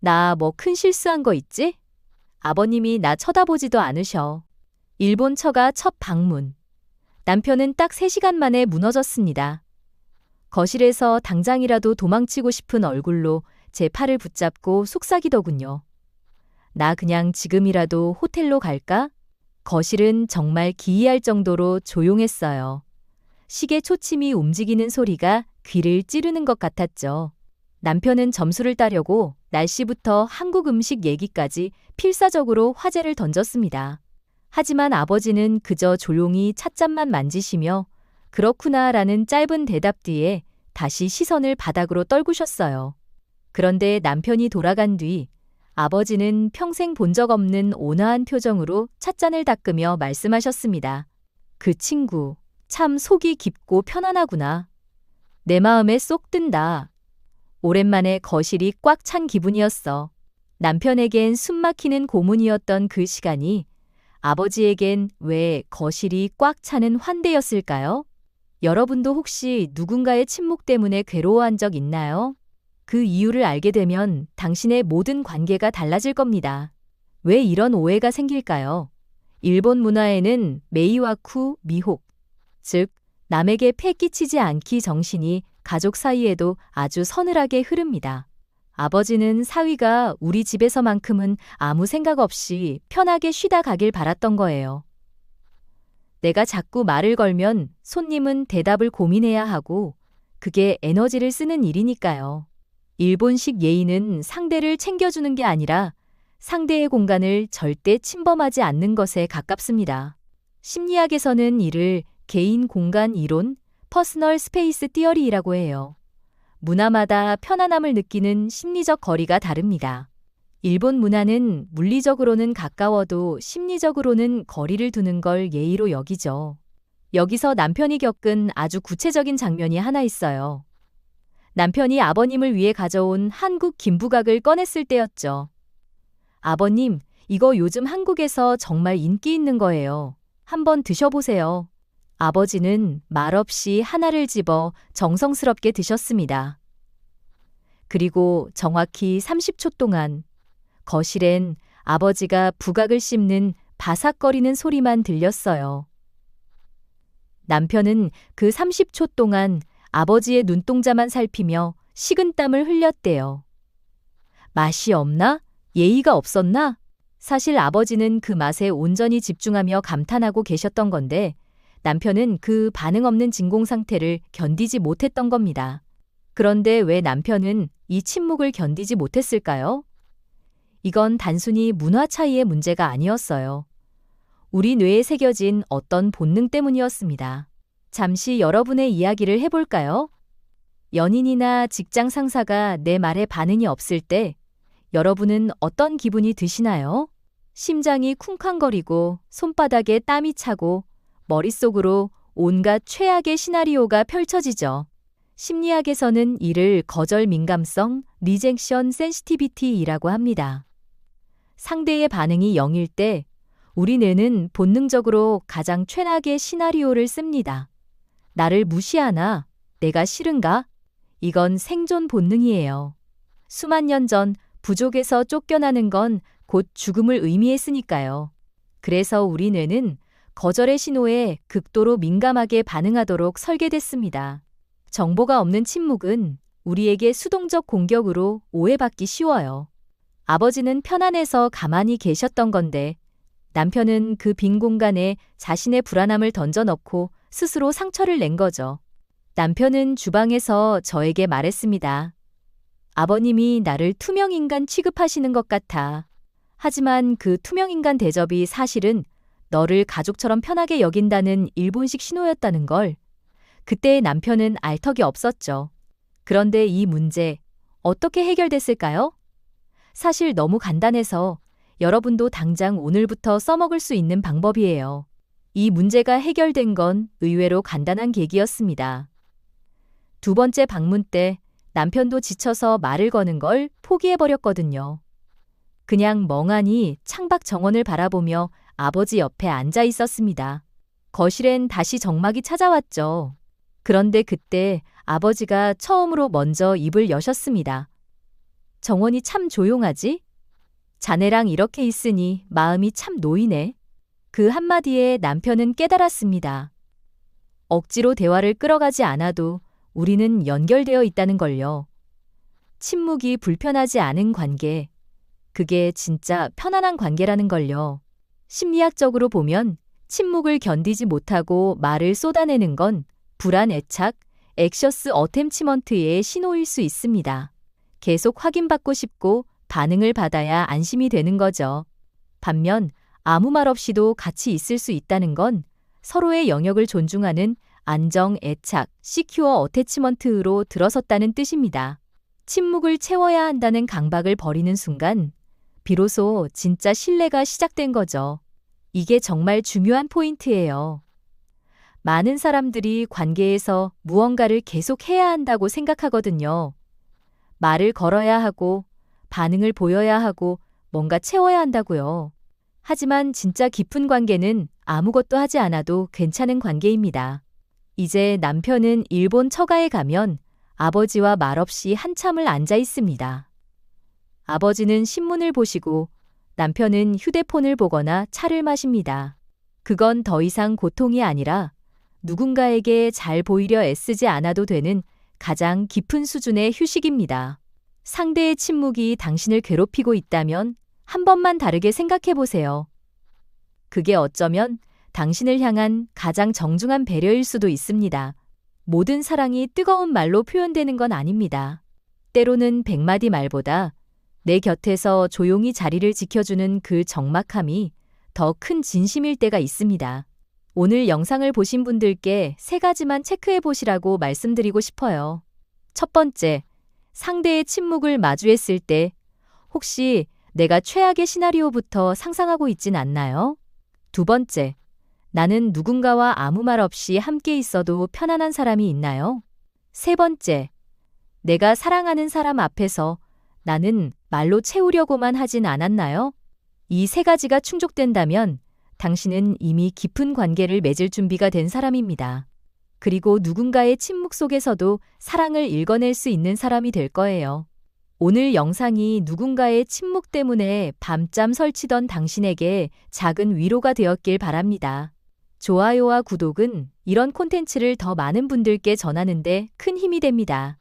나 뭐 큰 실수한 거 있지? 아버님이 나 쳐다보지도 않으셔. 일본 처가 첫 방문. 남편은 딱 3시간 만에 무너졌습니다. 거실에서 당장이라도 도망치고 싶은 얼굴로 제 팔을 붙잡고 속삭이더군요. 나 그냥 지금이라도 호텔로 갈까? 거실은 정말 기이할 정도로 조용했어요. 시계 초침이 움직이는 소리가 귀를 찌르는 것 같았죠. 남편은 점수를 따려고 날씨부터 한국 음식 얘기까지 필사적으로 화제를 던졌습니다. 하지만 아버지는 그저 조용히 찻잔만 만지시며 그렇구나라는 짧은 대답 뒤에 다시 시선을 바닥으로 떨구셨어요. 그런데 남편이 돌아간 뒤 아버지는 평생 본 적 없는 온화한 표정으로 찻잔을 닦으며 말씀하셨습니다. 그 친구, 참 속이 깊고 편안하구나. 내 마음에 쏙 든다. 오랜만에 거실이 꽉 찬 기분이었어. 남편에겐 숨막히는 고문이었던 그 시간이 아버지에겐 왜 거실이 꽉 차는 환대였을까요? 여러분도 혹시 누군가의 침묵 때문에 괴로워한 적 있나요? 그 이유를 알게 되면 당신의 모든 관계가 달라질 겁니다. 왜 이런 오해가 생길까요? 일본 문화에는 메이와쿠 미혹, 즉 남에게 폐 끼치지 않기 정신이 가족 사이에도 아주 서늘하게 흐릅니다. 아버지는 사위가 우리 집에서만큼은 아무 생각 없이 편하게 쉬다 가길 바랐던 거예요. 내가 자꾸 말을 걸면 손님은 대답을 고민해야 하고 그게 에너지를 쓰는 일이니까요. 일본식 예의는 상대를 챙겨주는 게 아니라 상대의 공간을 절대 침범하지 않는 것에 가깝습니다. 심리학에서는 이를 개인 공간 이론, 퍼스널 스페이스 티어리라고 해요. 문화마다 편안함을 느끼는 심리적 거리가 다릅니다. 일본 문화는 물리적으로는 가까워도 심리적으로는 거리를 두는 걸 예의로 여기죠. 여기서 남편이 겪은 아주 구체적인 장면이 하나 있어요. 남편이 아버님을 위해 가져온 한국 김부각을 꺼냈을 때였죠. 아버님, 이거 요즘 한국에서 정말 인기 있는 거예요. 한번 드셔보세요. 아버지는 말없이 하나를 집어 정성스럽게 드셨습니다. 그리고 정확히 30초 동안 거실엔 아버지가 부각을 씹는 바삭거리는 소리만 들렸어요. 남편은 그 30초 동안 아버지의 눈동자만 살피며 식은땀을 흘렸대요. 맛이 없나? 예의가 없었나? 사실 아버지는 그 맛에 온전히 집중하며 감탄하고 계셨던 건데 남편은 그 반응 없는 진공 상태를 견디지 못했던 겁니다. 그런데 왜 남편은 이 침묵을 견디지 못했을까요? 이건 단순히 문화 차이의 문제가 아니었어요. 우리 뇌에 새겨진 어떤 본능 때문이었습니다. 잠시 여러분의 이야기를 해볼까요? 연인이나 직장 상사가 내 말에 반응이 없을 때 여러분은 어떤 기분이 드시나요? 심장이 쿵쾅거리고 손바닥에 땀이 차고 머릿속으로 온갖 최악의 시나리오가 펼쳐지죠. 심리학에서는 이를 거절 민감성, 리젝션 센시티비티라고 합니다. 상대의 반응이 0일 때 우리 뇌는 본능적으로 가장 최악의 시나리오를 씁니다. 나를 무시하나? 내가 싫은가? 이건 생존 본능이에요. 수만 년 전 부족에서 쫓겨나는 건 곧 죽음을 의미했으니까요. 그래서 우리 뇌는 거절의 신호에 극도로 민감하게 반응하도록 설계됐습니다. 정보가 없는 침묵은 우리에게 수동적 공격으로 오해받기 쉬워요. 아버지는 편안해서 가만히 계셨던 건데 남편은 그 빈 공간에 자신의 불안함을 던져넣고 스스로 상처를 낸 거죠. 남편은 주방에서 저에게 말했습니다. 아버님이 나를 투명인간 취급하시는 것 같아. 하지만 그 투명인간 대접이 사실은 너를 가족처럼 편하게 여긴다는 일본식 신호였다는 걸 그때의 남편은 알 턱이 없었죠. 그런데 이 문제 어떻게 해결됐을까요? 사실 너무 간단해서 여러분도 당장 오늘부터 써먹을 수 있는 방법이에요. 이 문제가 해결된 건 의외로 간단한 계기였습니다. 2번째 방문 때 남편도 지쳐서 말을 거는 걸 포기해버렸거든요. 그냥 멍하니 창밖 정원을 바라보며 아버지 옆에 앉아 있었습니다. 거실엔 다시 정막이 찾아왔죠. 그런데 그때 아버지가 처음으로 먼저 입을 여셨습니다. 정원이 참 조용하지? 자네랑 이렇게 있으니 마음이 참 놓이네. 그 한마디에 남편은 깨달았습니다. 억지로 대화를 끌어가지 않아도 우리는 연결되어 있다는 걸요. 침묵이 불편하지 않은 관계. 그게 진짜 편안한 관계라는 걸요. 심리학적으로 보면 침묵을 견디지 못하고 말을 쏟아내는 건 불안 애착, 엑셔스 어템치먼트의 신호일 수 있습니다. 계속 확인받고 싶고 반응을 받아야 안심이 되는 거죠. 반면 아무 말 없이도 같이 있을 수 있다는 건 서로의 영역을 존중하는 안정, 애착, 시큐어 어태치먼트로 들어섰다는 뜻입니다. 침묵을 채워야 한다는 강박을 버리는 순간 비로소 진짜 신뢰가 시작된 거죠. 이게 정말 중요한 포인트예요. 많은 사람들이 관계에서 무언가를 계속 해야 한다고 생각하거든요. 말을 걸어야 하고, 반응을 보여야 하고, 뭔가 채워야 한다고요. 하지만 진짜 깊은 관계는 아무것도 하지 않아도 괜찮은 관계입니다. 이제 남편은 일본 처가에 가면 아버지와 말없이 한참을 앉아 있습니다. 아버지는 신문을 보시고 남편은 휴대폰을 보거나 차를 마십니다. 그건 더 이상 고통이 아니라 누군가에게 잘 보이려 애쓰지 않아도 되는 가장 깊은 수준의 휴식입니다. 상대의 침묵이 당신을 괴롭히고 있다면 한 번만 다르게 생각해 보세요. 그게 어쩌면 당신을 향한 가장 정중한 배려일 수도 있습니다. 모든 사랑이 뜨거운 말로 표현되는 건 아닙니다. 때로는 100마디 말보다 내 곁에서 조용히 자리를 지켜주는 그 적막함이 더 큰 진심일 때가 있습니다. 오늘 영상을 보신 분들께 3가지만 체크해 보시라고 말씀드리고 싶어요. 첫 번째, 상대의 침묵을 마주했을 때 혹시 내가 최악의 시나리오부터 상상하고 있진 않나요? 두 번째, 나는 누군가와 아무 말 없이 함께 있어도 편안한 사람이 있나요? 세 번째, 내가 사랑하는 사람 앞에서 나는 말로 채우려고만 하진 않았나요? 이 3가지가 충족된다면 당신은 이미 깊은 관계를 맺을 준비가 된 사람입니다. 그리고 누군가의 침묵 속에서도 사랑을 읽어낼 수 있는 사람이 될 거예요. 오늘 영상이 누군가의 침묵 때문에 밤잠 설치던 당신에게 작은 위로가 되었길 바랍니다. 좋아요와 구독은 이런 콘텐츠를 더 많은 분들께 전하는데 큰 힘이 됩니다.